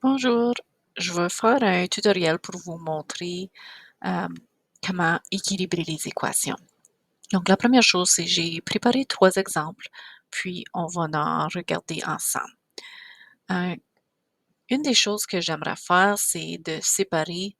Bonjour, je vais faire un tutoriel pour vous montrer euh, comment équilibrer les équations. Donc, la première chose, c'est j'ai préparé trois exemples, puis on va en regarder ensemble. Euh, une des choses que j'aimerais faire, c'est de séparer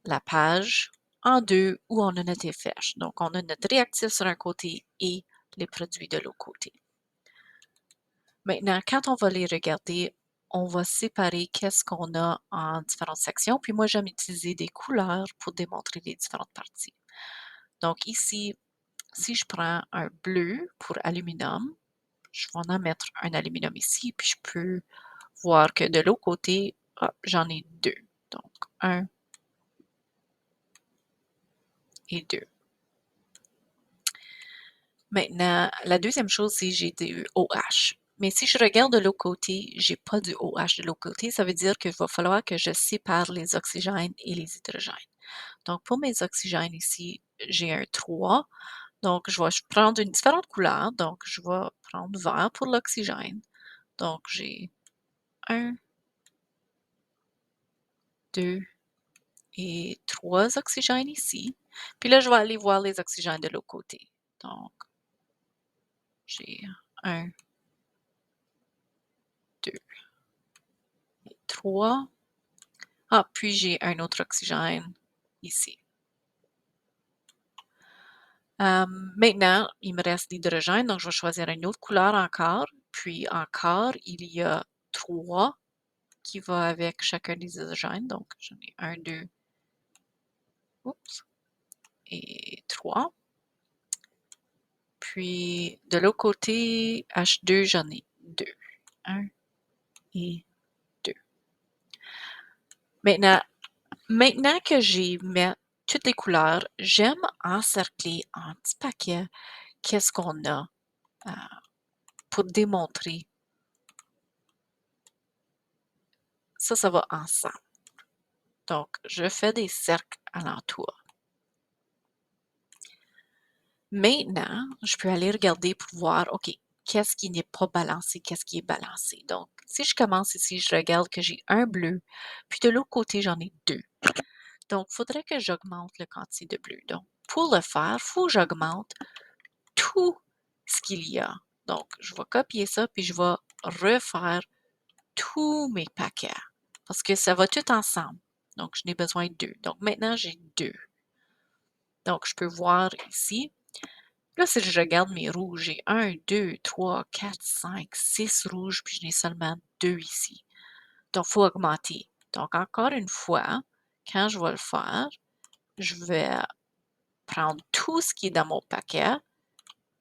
la page en deux où on a notre flèche. Donc, on a notre réactif sur un côté et les produits de l'autre côté. Maintenant, quand on va les regarder, on va séparer qu'est-ce qu'on a en différentes sections. Puis moi, j'aime utiliser des couleurs pour démontrer les différentes parties. Donc ici, si je prends un bleu pour aluminium, je vais en mettre un aluminium ici, puis je peux voir que de l'autre côté, j'en ai deux. Donc, un et deux. Maintenant, la deuxième chose, c'est j'ai du OH. Mais si je regarde de l'autre côté, j'ai pas du OH de l'autre côté. Ça veut dire qu'il va falloir que je sépare les oxygènes et les hydrogènes. Donc, pour mes oxygènes ici, j'ai un 3. Donc, je vais prendre une différente couleur. Donc, je vais prendre vert pour l'oxygène. Donc, j'ai 1, 2 et 3 oxygènes ici. Puis là, je vais aller voir les oxygènes de l'autre côté. Donc, j'ai 1, 2 et 3. Ah, puis j'ai un autre oxygène ici. Maintenant, il me reste l'hydrogène, donc je vais choisir une autre couleur encore. Puis encore, il y a 3 qui va avec chacun des hydrogènes. Donc, j'en ai 1, 2, oups, et 3. Puis de l'autre côté, H2, j'en ai 2. 1 et 2. Maintenant que j'ai mis toutes les couleurs, j'aime encercler en petits paquets qu'est-ce qu'on a euh, pour démontrer. Ça va ensemble. Donc, je fais des cercles alentour. Maintenant, je peux aller regarder pour voir, OK, qu'est-ce qui n'est pas balancé, qu'est-ce qui est balancé. Donc, si je commence ici, je regarde que j'ai un bleu, puis de l'autre côté, j'en ai deux. Donc, il faudrait que j'augmente le quantité de bleu. Donc, pour le faire, il faut que j'augmente tout ce qu'il y a. Donc, je vais copier ça, puis je vais refaire tous mes paquets parce que ça va tout ensemble. Donc, je n'ai besoin de deux. Donc, maintenant, j'ai deux. Donc, je peux voir ici. Là, si je regarde mes rouges, j'ai 1, 2, 3, 4, 5, 6 rouges, puis je n'ai seulement 2 ici. Donc, il faut augmenter. Donc, encore une fois, quand je vais le faire, je vais prendre tout ce qui est dans mon paquet,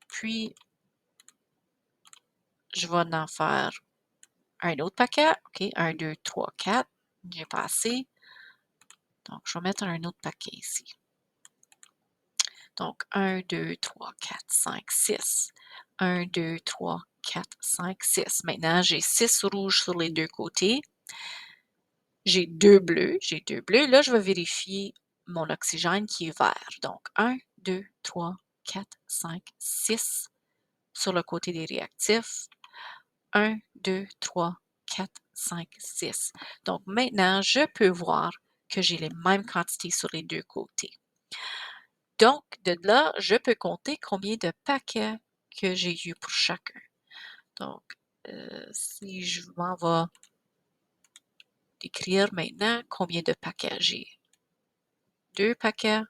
puis je vais en faire un autre paquet. OK, 1, 2, 3, 4. J'ai pas assez. Donc, je vais mettre un autre paquet ici. Donc, 1, 2, 3, 4, 5, 6. 1, 2, 3, 4, 5, 6. Maintenant, j'ai 6 rouges sur les deux côtés. J'ai deux bleus. J'ai deux bleus. Là, je vais vérifier mon oxygène qui est vert. Donc, 1, 2, 3, 4, 5, 6 sur le côté des réactifs. 1, 2, 3, 4, 5, 6. Donc, maintenant, je peux voir que j'ai les mêmes quantités sur les deux côtés. Donc, de là, je peux compter combien de paquets que j'ai eu pour chacun. Donc, si je m'en vais écrire maintenant combien de paquets j'ai. Deux paquets,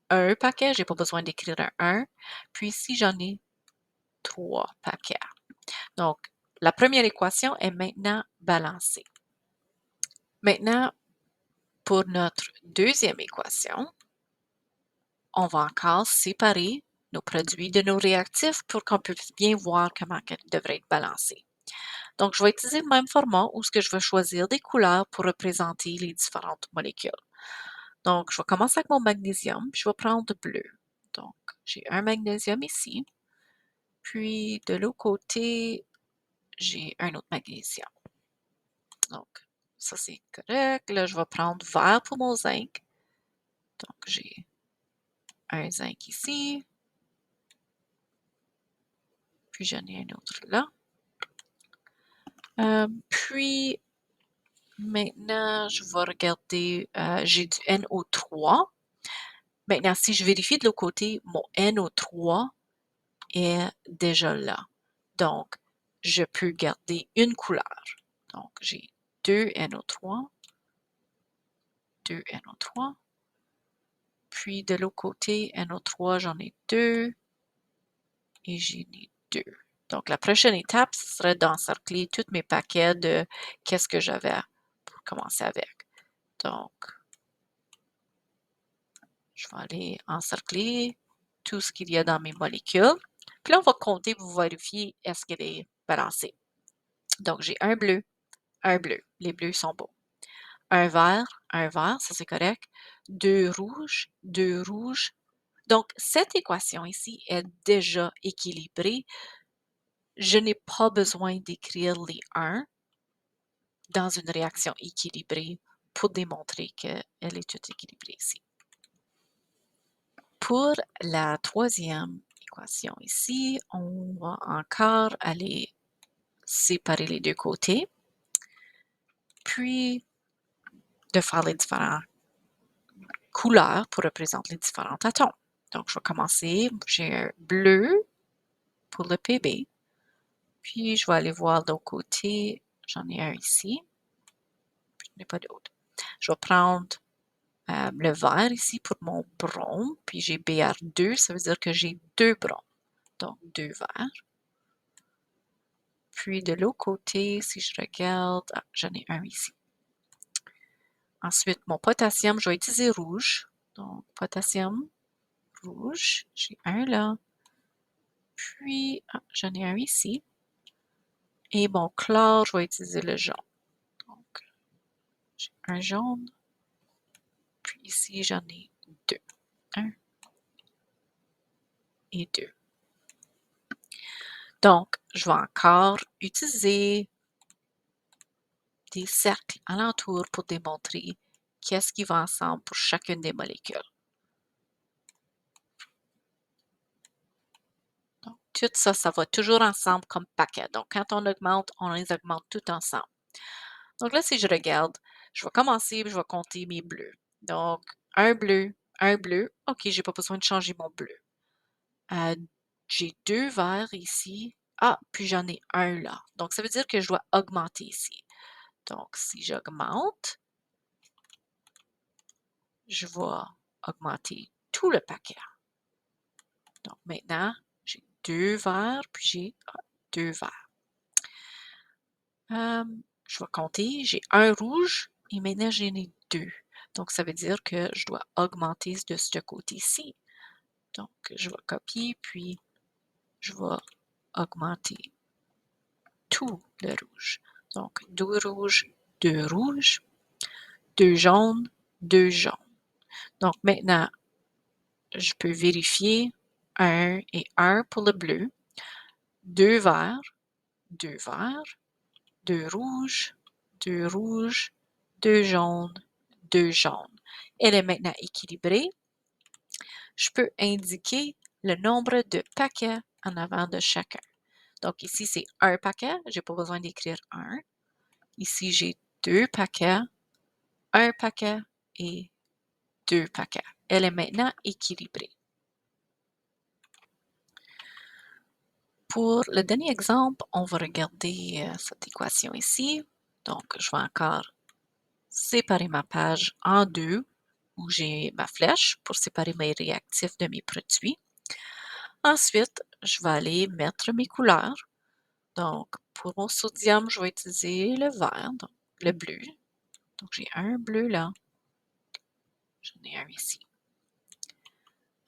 un paquet, j'ai pas besoin d'écrire un 1. Puis ici, j'en ai 3 paquets. Donc, la première équation est maintenant balancée. Maintenant, pour notre deuxième équation, on va encore séparer nos produits de nos réactifs pour qu'on puisse bien voir comment ils devraient être balancés. Donc, je vais utiliser le même format où ce que je vais choisir des couleurs pour représenter les différentes molécules. Donc, je vais commencer avec mon magnésium, puis je vais prendre bleu. Donc, j'ai un magnésium ici, puis de l'autre côté, j'ai un autre magnésium. Donc, ça c'est correct. Là, je vais prendre vert pour mon zinc. Donc, j'ai un zinc ici, puis j'en ai un autre là. Puis, Maintenant, je vais regarder, j'ai du NO3. Maintenant, si je vérifie de l'autre côté, mon NO3 est déjà là. Donc, je peux garder une couleur. Donc, j'ai 2 NO3, 2 NO3. Puis de l'autre côté, NO3, j'en ai 2 et j'en ai 2. Donc, la prochaine étape, ce serait d'encercler tous mes paquets de qu'est-ce que j'avais pour commencer avec. Donc, je vais aller encercler tout ce qu'il y a dans mes molécules. Puis là, on va compter pour vérifier est-ce qu'elle est balancée. Donc, j'ai un bleu. Les bleus sont beaux. Un vert, ça c'est correct. Deux rouges. Donc, cette équation ici est déjà équilibrée. Je n'ai pas besoin d'écrire les 1 dans une réaction équilibrée pour démontrer qu'elle est toute équilibrée ici. Pour la troisième équation ici, on va encore aller séparer les deux côtés, puis de faire les différentes couleurs pour représenter les différents atomes. Donc, je vais commencer, j'ai un bleu pour le PB, puis je vais aller voir de l'autre côté, j'en ai un ici, puis je n'ai pas d'autre. Je vais prendre le vert ici pour mon brome, puis j'ai Br2, ça veut dire que j'ai 2 bromes, donc 2 verts. Puis de l'autre côté, si je regarde, j'en ai un ici. Ensuite, mon potassium, je vais utiliser rouge. Donc, potassium, rouge, j'ai un là. Puis, j'en ai un ici. Et mon chlore, je vais utiliser le jaune. Donc, j'ai un jaune. Puis ici, j'en ai 2. 1 et 2. Donc, je vais encore utiliser des cercles alentour pour démontrer qu'est-ce qui va ensemble pour chacune des molécules. Donc, tout ça, ça va toujours ensemble comme paquet. Donc, quand on les augmente tout ensemble. Donc là, si je regarde, je vais commencer, je vais compter mes bleus. Donc, un bleu. OK, j'ai pas besoin de changer mon bleu. J'ai 2 verts ici. Ah, puis j'en ai un là. Donc, ça veut dire que je dois augmenter ici. Donc, si j'augmente, je vais augmenter tout le paquet. Donc, maintenant, j'ai 2 verts, puis j'ai 2 verts. Je vais compter. J'ai un rouge et maintenant, j'en ai 2. Donc, ça veut dire que je dois augmenter de ce côté-ci. Donc, je vais copier, puis je vais augmenter tout le rouge. Donc, 2 rouges, 2 rouges, 2 jaunes, 2 jaunes. Donc, maintenant, je peux vérifier 1 et 1 pour le bleu, 2 verts, 2 verts, 2 rouges, 2 rouges, 2 jaunes, 2 jaunes. Elle est maintenant équilibrée. Je peux indiquer le nombre de paquets en avant de chacun. Donc ici, c'est un paquet. Je n'ai pas besoin d'écrire un. Ici, j'ai 2 paquets, un paquet et 2 paquets. Elle est maintenant équilibrée. Pour le dernier exemple, on va regarder cette équation ici. Donc, je vais encore séparer ma page en deux où j'ai ma flèche pour séparer mes réactifs de mes produits. Ensuite, je vais aller mettre mes couleurs. Donc, pour mon sodium, je vais utiliser le vert, donc le bleu. Donc, j'ai un bleu là. J'en ai un ici.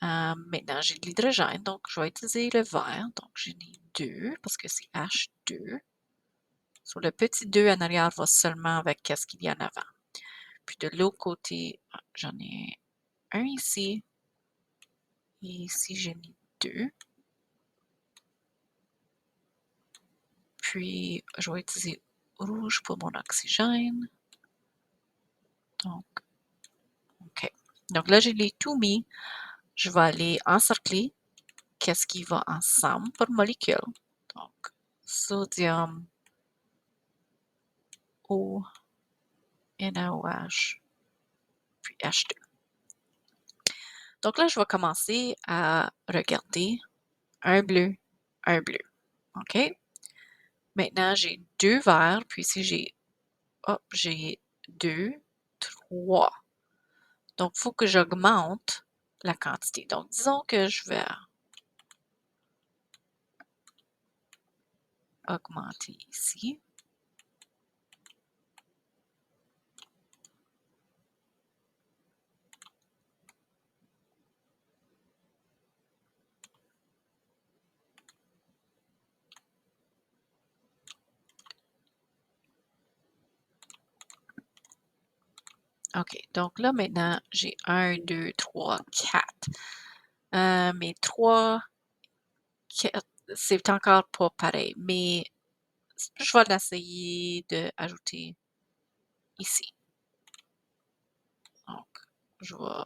Maintenant, j'ai de l'hydrogène, donc je vais utiliser le vert. Donc, j'en ai 2 parce que c'est H2. Sur le petit 2 en arrière va seulement avec ce qu'il y a en avant. Puis de l'autre côté, j'en ai un ici. Et ici, j'en ai 2. Puis, je vais utiliser rouge pour mon oxygène. Donc, OK. Donc là, je l'ai tout mis. Je vais aller encercler qu'est-ce qui va ensemble par molécule. Donc, sodium, eau, NaOH, puis H2. Donc là, je vais commencer à regarder un bleu, un bleu. OK? Maintenant, j'ai 2 verts, puis ici, j'ai 2, 3. Donc, il faut que j'augmente la quantité. Donc, disons que je vais augmenter ici. OK, donc là, maintenant, j'ai 1, 2, 3, 4. Mais 3, 4, c'est encore pas pareil, mais je vais l'essayer d'ajouter ici. Donc, je vais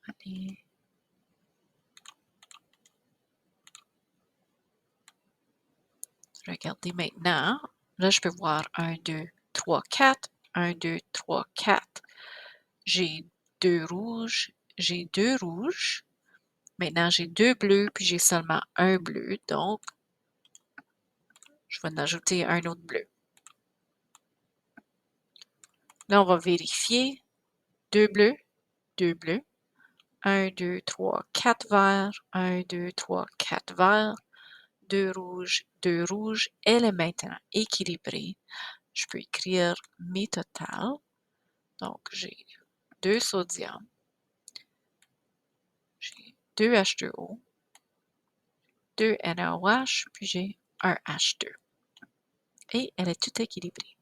aller. Regardez maintenant. Là, je peux voir 1, 2, 3, 4. 1, 2, 3, 4. J'ai 2 rouges. J'ai 2 rouges. Maintenant, j'ai 2 bleus, puis j'ai seulement un bleu. Donc, je vais en ajouter un autre bleu. Là, on va vérifier. 2 bleus, 2 bleus. 1, 2, 3, 4 verts. 1, 2, 3, 4 verts. 2 rouges, 2 rouges. Elle est maintenant équilibrée. Je peux écrire mes totals. Donc, j'ai 2 sodium, j'ai 2 H2O, 2 NaOH, puis j'ai un H2. Et elle est toute équilibrée.